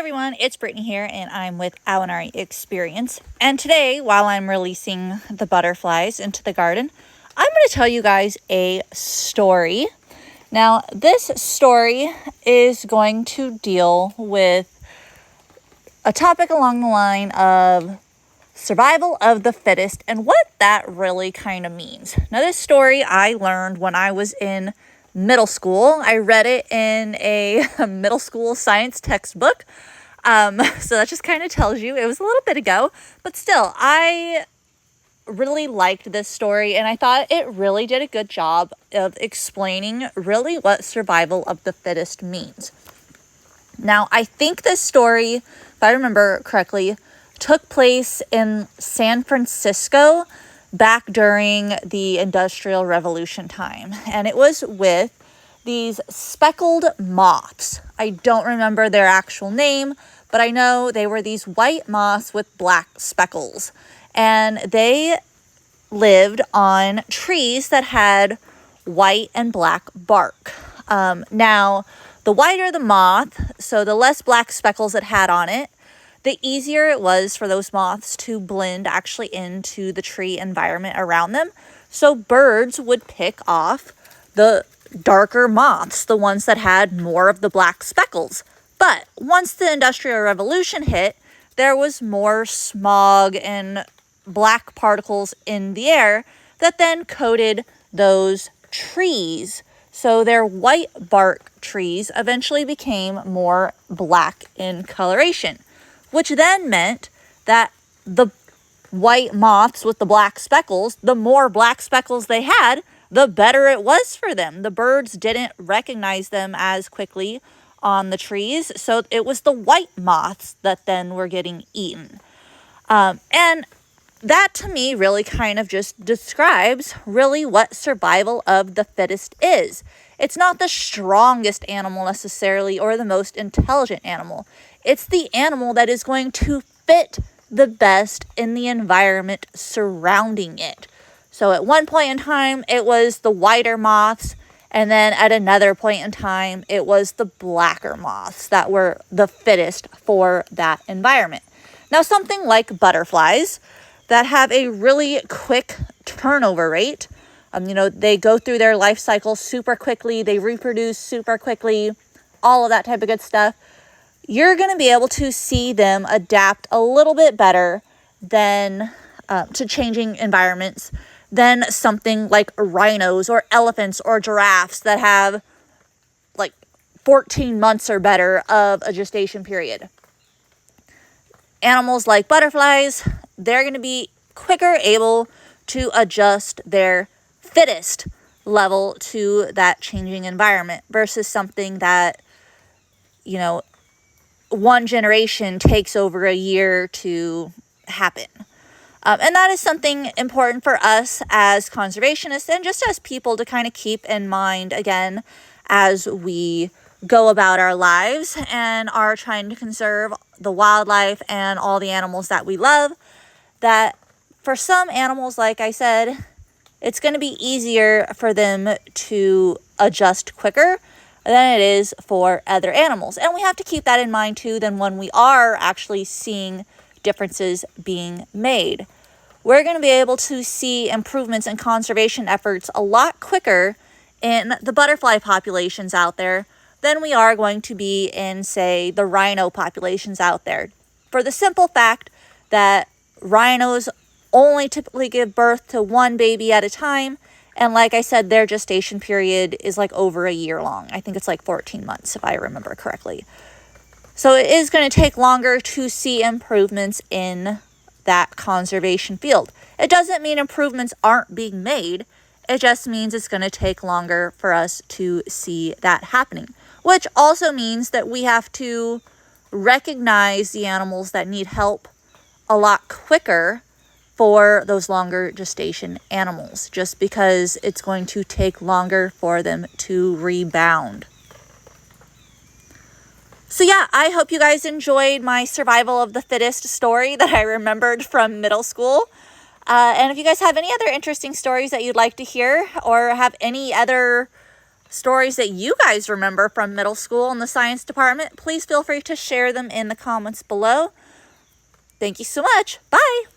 everyone, it's Brittany here, and I'm with Awanari Experience. And today, while I'm releasing the butterflies into the garden, I'm going to tell you guys a story. Now, this story is going to deal with a topic along the line of survival of the fittest and what that really kind of means. Now, this story I learned when I was in middle school. I read it in a middle school science textbook. So that just kind of tells you it was a little bit ago, but still, I really liked this story and I thought it really did a good job of explaining really what survival of the fittest means. Now, I think this story, if I remember correctly, took place in San Francisco back during the Industrial Revolution time. And it was with these speckled moths. I don't remember their actual name, but I know they were these white moths with black speckles. And they lived on trees that had white and black bark. Now, the whiter the moth, so the less black speckles it had on it, the easier it was for those moths to blend actually into the tree environment around them. So birds would pick off the darker moths, the ones that had more of the black speckles. But once the Industrial Revolution hit, there was more smog and black particles in the air that then coated those trees. So their white bark trees eventually became more black in coloration, which then meant that the white moths with the black speckles, the more black speckles they had, the better it was for them. The birds didn't recognize them as quickly on the trees, so it was the white moths that then were getting eaten. And that to me really kind of just describes really what survival of the fittest is. It's not the strongest animal necessarily or the most intelligent animal. It's the animal that is going to fit the best in the environment surrounding it. So at one point in time, it was the whiter moths, and then at another point in time, it was the blacker moths that were the fittest for that environment. Now, something like butterflies that have a really quick turnover rate, they go through their life cycle super quickly, they reproduce super quickly, all of that type of good stuff. You're going to be able to see them adapt a little bit better than to changing environments than something like rhinos or elephants or giraffes that have like 14 months or better of a gestation period. Animals like butterflies, they're going to be quicker able to adjust their fittest level to that changing environment versus something that, one generation takes over a year to happen. And that is something important for us as conservationists and just as people to kind of keep in mind, again, as we go about our lives and are trying to conserve the wildlife and all the animals that we love, that for some animals, like I said, it's going to be easier for them to adjust quicker than it is for other animals. And we have to keep that in mind too, then when we are actually seeing differences being made. We're going to be able to see improvements in conservation efforts a lot quicker in the butterfly populations out there than we are going to be in, say, the rhino populations out there. For the simple fact that rhinos only typically give birth to one baby at a time. And like I said, their gestation period is like over a year long. I think it's like 14 months, if I remember correctly. So it is going to take longer to see improvements in that conservation field. It doesn't mean improvements aren't being made. It just means it's going to take longer for us to see that happening, which also means that we have to recognize the animals that need help a lot quicker for those longer gestation animals, just because it's going to take longer for them to rebound. So yeah, I hope you guys enjoyed my survival of the fittest story that I remembered from middle school. And if you guys have any other interesting stories that you'd like to hear or have any other stories that you guys remember from middle school in the science department, please feel free to share them in the comments below. Thank you so much. Bye.